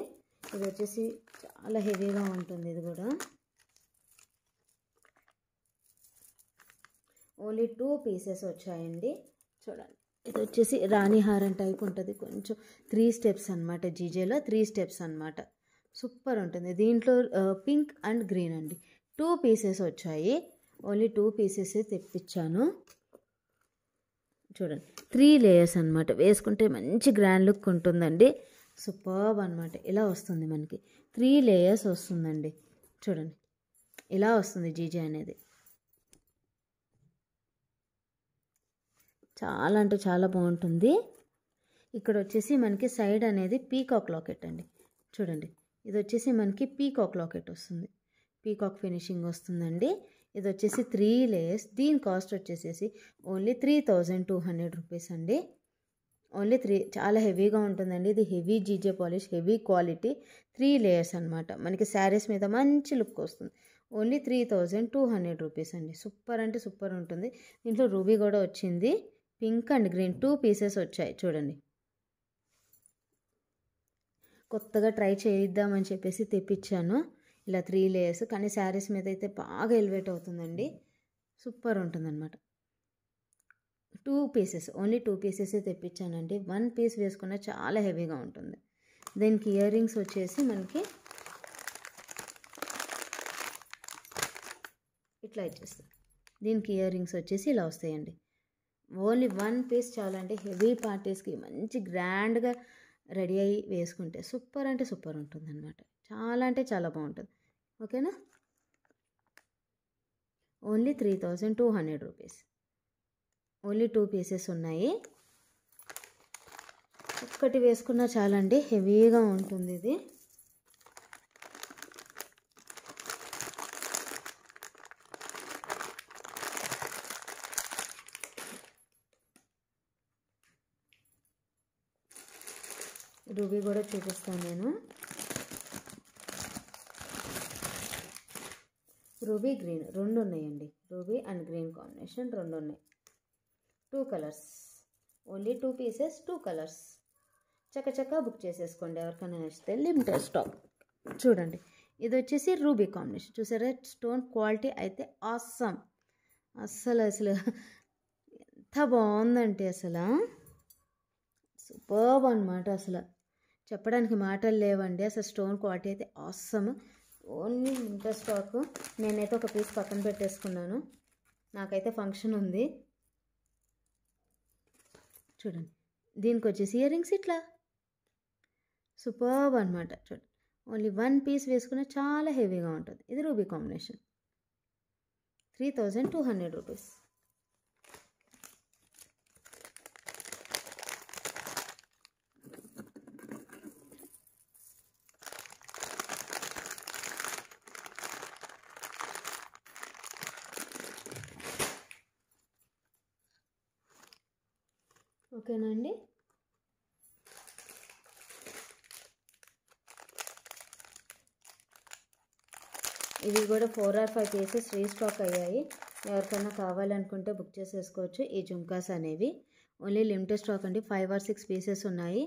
ఇది వచ్చేసి చాలా హెవీగా ఉంటుంది. ఇది కూడా ఓన్లీ 2 పీసెస్ వచ్చాయండి. చూడండి, ఇది వచ్చేసి రాణి హారం టైప్ ఉంటుంది. కొంచెం 3 స్టెప్స్ అనమాట. జీజేలో 3 స్టెప్స్ అనమాట. సూపర్ ఉంటుంది. దీంట్లో పింక్ అండ్ గ్రీన్ అండి. 2 పీసెస్ వచ్చాయి. ఓన్లీ 2 పీసెస్ తెప్పించాను. చూడండి, 3 లేయర్స్ అనమాట. వేసుకుంటే మంచి గ్రాండ్ లుక్ ఉంటుందండి. సూపర్బ్ అనమాట. ఇలా వస్తుంది మనకి. 3 లేయర్స్ వస్తుందండి. చూడండి, ఇలా వస్తుంది జీజే అనేది. చాలా అంటే చాలా బాగుంటుంది. ఇక్కడ వచ్చేసి మనకి సైడ్ అనేది పీకాక్ లాకెట్ అండి. చూడండి, ఇది వచ్చేసి మనకి పీకాక్ లాకెట్ వస్తుంది. పీకాక్ ఫినిషింగ్ వస్తుందండి. ఇది వచ్చేసి 3 లేయర్స్. దీని కాస్ట్ వచ్చేసేసి ఓన్లీ 3200 రూపీస్ అండి. ఓన్లీ 3. చాలా హెవీగా ఉంటుందండి. ఇది heavy GJ polish, heavy quality. 3 layers అనమాట. మనకి శారీస్ మీద మంచి లుక్ వస్తుంది. ఓన్లీ 3200 రూపీస్ అండి. సూపర్ అంటే సూపర్ ఉంటుంది. దీంట్లో రూబీ కూడా వచ్చింది. పింక్ అండ్ గ్రీన్ 2 పీసెస్ వచ్చాయి. చూడండి, కొత్తగా ట్రై చేద్దామని చెప్పేసి తెప్పించాను ఇలా 3 లేయర్స్. కానీ శారీస్ మీద అయితే బాగా ఎలివేట్ అవుతుందండి. సూపర్ ఉంటుందన్నమాట. 2 పీసెస్, ఓన్లీ 2 పీసెస్ తెప్పించానండి. 1 పీస్ వేసుకున్న చాలా హెవీగా ఉంటుంది. దీనికి ఇయర్ రింగ్స్ వచ్చేసి మనకి ఇట్లా ఇచ్చేస్తాయి. దీనికి ఇయర్ రింగ్స్ వచ్చేసి ఇలా వస్తాయండి. ఓన్లీ 1 పీస్ చాలండి. హెవీ పార్టీస్కి మంచి గ్రాండ్గా రెడీ అయ్యి వేసుకుంటే సూపర్ అంటే సూపర్ ఉంటుంది అనమాట. చాలా అంటే చాలా బాగుంటుంది, ఓకేనా. Only 3200 rupees. ఓన్లీ 2 పీసెస్ ఉన్నాయి. ఒక్కటి వేసుకున్నా చాలండి. హెవీగా ఉంటుంది ఇది. రూబీ కూడా చూపిస్తాను నేను. రూబీ గ్రీన్ 2 ఉన్నాయండి. రూబీ అండ్ గ్రీన్ కాంబినేషన్ 2 ఉన్నాయి. 2 కలర్స్. Only 2 pieces, 2 colours. చక్కచక్క బుక్ చేసేసుకోండి ఎవరికైనా నచ్చితే. Limited stock. చూడండి, ఇది వచ్చేసి రూబీ కాంబినేషన్. చూసారా, స్టోన్ క్వాలిటీ అయితే ఆసమ్. అసలు ఎంత బాగుందంటే అసలు సూపర్బ్ అనమాట. అసలు చెప్పడానికి మాటలు లేవండి. అసలు స్టోన్ క్వాలిటీ అయితే ఆసమ్. Only limited stock. నేనైతే ఒక పీస్ పక్కన పెట్టేసుకున్నాను. నాకైతే ఫంక్షన్ ఉంది. చూడండి, దీనికి వచ్చేసి ఇయర్ రింగ్స్ ఇట్లా సూపర్బ్ అనమాట. చూడండి, ఓన్లీ 1 పీస్ వేసుకున్న చాలా హెవీగా ఉంటుంది. ఇది రూబీ కాంబినేషన్. 3200 రూపీస్. ఓకేనండి. ఇవి కూడా 4 or 5 పీసెస్ రీస్టాక్ అయ్యాయి. ఎవరికైనా కావాలనుకుంటే బుక్ చేసేసుకోవచ్చు. ఈ జుంకాస్ అనేవి ఓన్లీ లిమిటెడ్ స్టాక్ అండి. 5 or 6 పీసెస్ ఉన్నాయి.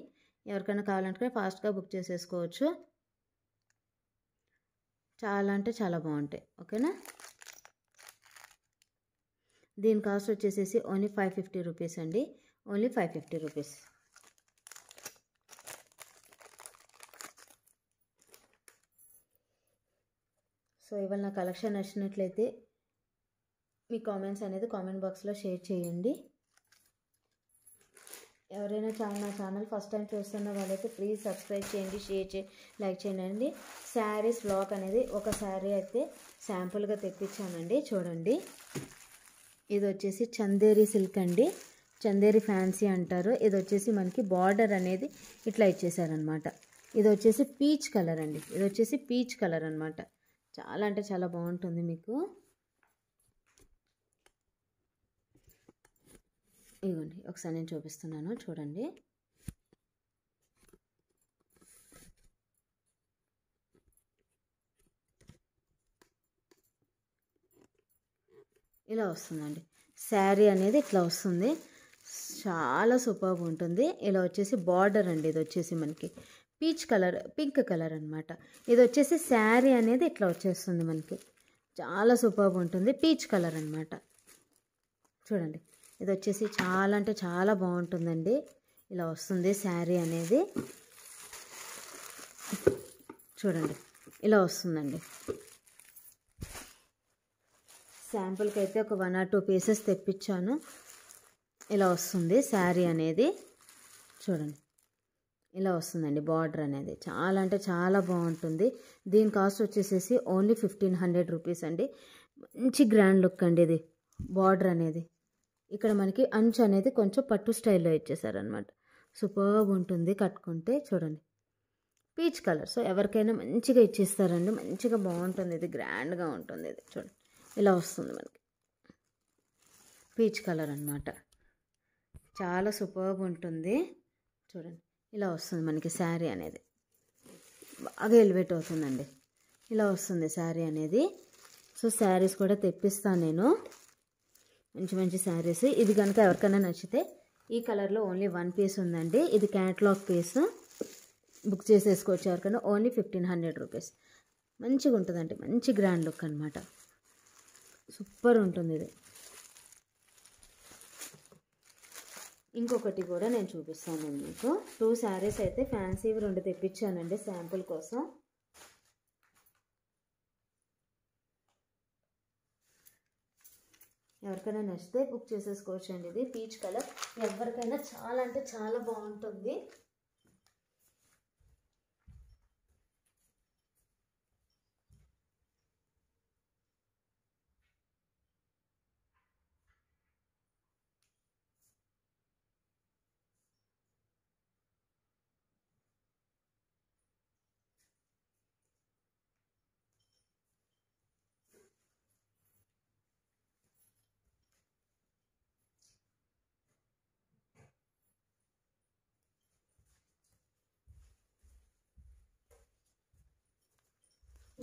ఎవరికైనా కావాలనుకుంటే ఫాస్ట్గా బుక్ చేసేసుకోవచ్చు. చాలా అంటే చాలా బాగుంటాయి. ఓకేనా. దీని కాస్ట్ వచ్చేసేసి ఓన్లీ 550 రూపీస్ అండి. Only 550 rupees. సో ఇవాళ నా కలెక్షన్ నచ్చినట్లయితే మీ కామెంట్స్ అనేది కామెంట్ బాక్స్లో షేర్ చేయండి. ఎవరైనా నా ఛానల్ ఫస్ట్ టైం చూస్తున్న వాళ్ళైతే ప్లీజ్ సబ్స్క్రైబ్ చేయండి, షేర్ చేయండి, లైక్ చేయండి. శారీస్ బ్లాక్ అనేది ఒక శారీ అయితే శాంపుల్గా తెప్పించానండి. చూడండి, ఇది వచ్చేసి చందేరి సిల్క్ అండి. చందేరి ఫ్యాన్సీ అంటారు. ఇది వచ్చేసి మనకి బార్డర్ అనేది ఇట్లా ఇచ్చేసారనమాట. ఇది వచ్చేసి పీచ్ కలర్ అండి. ఇది వచ్చేసి పీచ్ కలర్ అనమాట. చాలా అంటే చాలా బాగుంటుంది మీకు. ఇదిగోండి, ఒకసారి నేను చూపిస్తున్నాను చూడండి. ఇలా వస్తుందండి శారీ అనేది. ఇట్లా వస్తుంది, చాలా సూపర్గా ఉంటుంది. ఇలా వచ్చేసి బార్డర్ అండి. ఇది వచ్చేసి మనకి పీచ్ కలర్, పింక్ కలర్ అనమాట. ఇది వచ్చేసి శారీ అనేది ఇట్లా వచ్చేస్తుంది మనకి. చాలా సూపర్గా ఉంటుంది. పీచ్ కలర్ అనమాట. చూడండి, ఇది వచ్చేసి చాలా అంటే చాలా బాగుంటుందండి. ఇలా వస్తుంది శారీ అనేది. చూడండి, ఇలా వస్తుందండి. శాంపుల్కి అయితే ఒక 1 or 2 పీసెస్ తెప్పించాను. ఇలా వస్తుంది శారీ అనేది. చూడండి, ఇలా వస్తుందండి బార్డర్ అనేది. చాలా అంటే చాలా బాగుంటుంది. దీని కాస్ట్ వచ్చేసేసి ఓన్లీ 1500 రూపీస్ అండి. మంచి గ్రాండ్ లుక్ అండి ఇది. బార్డర్ అనేది ఇక్కడ మనకి అంచు అనేది కొంచెం పట్టు స్టైల్లో ఇచ్చేసారనమాట. సూపర్గా ఉంటుంది కట్టుకుంటే. చూడండి, పీచ్ కలర్. సో ఎవరికైనా మంచిగా ఇచ్చేస్తారండి. మంచిగా బాగుంటుంది. ఇది గ్రాండ్గా ఉంటుంది. ఇది చూడండి, ఇలా వస్తుంది మనకి. పీచ్ కలర్ అనమాట. చాలా సూపర్గా ఉంటుంది. చూడండి, ఇలా వస్తుంది మనకి శారీ అనేది. బాగా ఎలివేట్ అవుతుందండి. ఇలా వస్తుంది శారీ అనేది. సో శారీస్ కూడా తెప్పిస్తాను నేను, మంచి మంచి శారీస్. ఇది కనుక ఎవరికైనా నచ్చితే ఈ కలర్లో ఓన్లీ 1 పీస్ ఉందండి. ఇది క్యాటలాగ్ పీస్. బుక్ చేసేసుకోవచ్చు ఎవరికైనా. Only 1500 rupees. మంచిగా ఉంటుందండి. మంచి గ్రాండ్ లుక్ అనమాట. సూపర్ ఉంటుంది ఇది. ఇంకొకటి కూడా నేను చూపిస్తాను మీకు. 2 శారీస్ అయితే ఫ్యాన్సీవి 2 తెప్పించానండి శాంపుల్ కోసం. ఎవరికైనా నచ్చితే బుక్ చేసేసుకోవచ్చు అండి. ఇది పీచ్ కలర్. ఎవరికైనా చాలా అంటే చాలా బాగుంటుంది.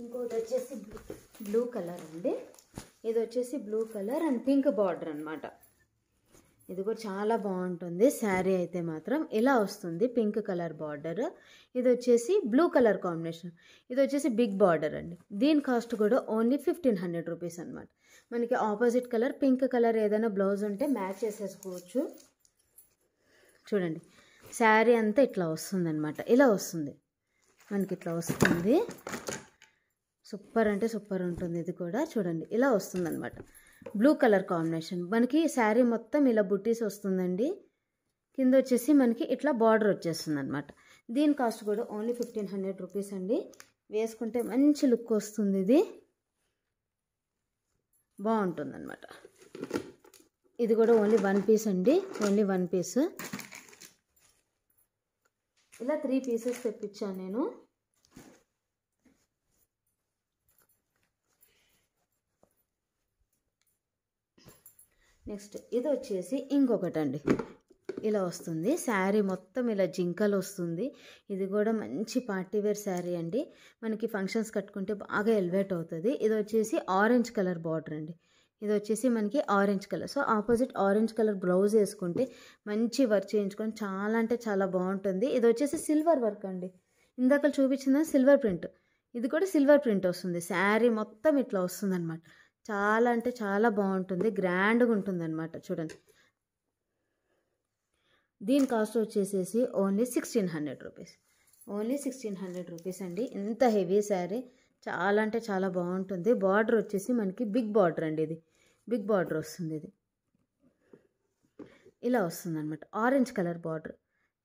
ఇంకోటి వచ్చేసి బ్లూ కలర్ అండి. ఇది వచ్చేసి blue colour and pink border అనమాట. ఇది కూడా చాలా బాగుంటుంది. శారీ అయితే మాత్రం ఇలా వస్తుంది, పింక్ కలర్ బార్డర్. ఇది వచ్చేసి బ్లూ కలర్ కాంబినేషన్. ఇది వచ్చేసి బిగ్ బార్డర్ అండి. దీని కాస్ట్ కూడా ఓన్లీ 1500 రూపీస్ అనమాట. మనకి ఆపోజిట్ కలర్ పింక్ కలర్ ఏదైనా బ్లౌజ్ ఉంటే మ్యాచ్ చేసేసుకోవచ్చు. చూడండి, శారీ అంతా ఇట్లా వస్తుంది అనమాట. ఇలా వస్తుంది మనకి, ఇట్లా వస్తుంది. సూపర్ అంటే సూపర్ ఉంటుంది. ఇది కూడా చూడండి, ఇలా వస్తుంది అనమాట. Blue colour combination. మనకి శారీ మొత్తం ఇలా బుట్టీస్ వస్తుందండి. కింద వచ్చేసి మనకి ఇట్లా బార్డర్ వచ్చేస్తుంది అనమాట. దీని కాస్ట్ కూడా ఓన్లీ 1500 రూపీస్ అండి. వేసుకుంటే మంచి లుక్ వస్తుంది. ఇది బాగుంటుంది అనమాట. ఇది కూడా ఓన్లీ 1 పీస్ అండి. Only 1 piece. ఇలా 3 పీసెస్ తెప్పించాను నేను. నెక్స్ట్ ఇది వచ్చేసి ఇంకొకటి అండి. ఇలా వస్తుంది. శారీ మొత్తం ఇలా జింకలు వస్తుంది. ఇది కూడా మంచి పార్టీ వేర్ శారీ అండి. మనకి ఫంక్షన్స్ కట్టుకుంటే బాగా ఎలివేట్ అవుతుంది. ఇది వచ్చేసి ఆరెంజ్ కలర్ బార్డర్ అండి. ఇది వచ్చేసి మనకి orange colour. So opposite orange colour blouse వేసుకుంటే మంచి వర్క్ చేయించుకొని చాలా అంటే చాలా బాగుంటుంది. ఇది వచ్చేసి సిల్వర్ వర్క్ అండి. ఇందాక చూపించింది సిల్వర్ ప్రింట్, ఇది కూడా సిల్వర్ ప్రింట్ వస్తుంది. శారీ మొత్తం ఇట్లా వస్తుంది అనమాట. చాలా అంటే చాలా బాగుంటుంది, గ్రాండ్గా ఉంటుంది అనమాట. చూడండి, దీని కాస్ట్ వచ్చేసేసి ఓన్లీ 1600 రూపీస్. ఓన్లీ 1600 రూపీస్ అండి. ఇంత హెవీ శారీ చాలా అంటే చాలా బాగుంటుంది. బార్డర్ వచ్చేసి మనకి బిగ్ బార్డర్ అండి. ఇది బిగ్ బార్డర్ వస్తుంది. ఇది ఇలా వస్తుంది అనమాట. ఆరెంజ్ కలర్ బార్డర్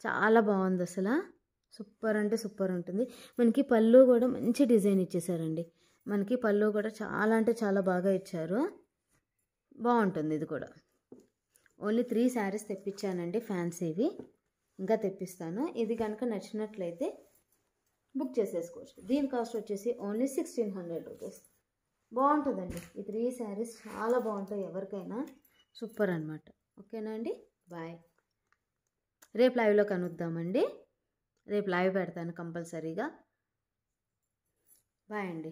చాలా బాగుంది అసలు. సూపర్ అంటే సూపర్ ఉంటుంది. మనకి పళ్ళు కూడా మంచి డిజైన్ ఇచ్చేసారండి. మనకి పళ్ళు కూడా చాలా అంటే చాలా బాగా ఇచ్చారు. బాగుంటుంది ఇది కూడా. ఓన్లీ 3 శారీస్ తెప్పించానండి ఫ్యాన్సీవి, ఇంకా తెప్పిస్తాను. ఇది కనుక నచ్చినట్లయితే బుక్ చేసేసుకోవచ్చు. దీని కాస్ట్ వచ్చేసి ఓన్లీ 1600 రూపీస్. బాగుంటుందండి. ఈ 3 శారీస్ చాలా బాగుంటాయి, ఎవరికైనా సూపర్ అనమాట. ఓకేనా అండి, బాయ్. రేపు లైవ్లో కనుద్దామండి. రేపు లైవ్ పెడతాను కంపల్సరీగా. బాయ్ అండి.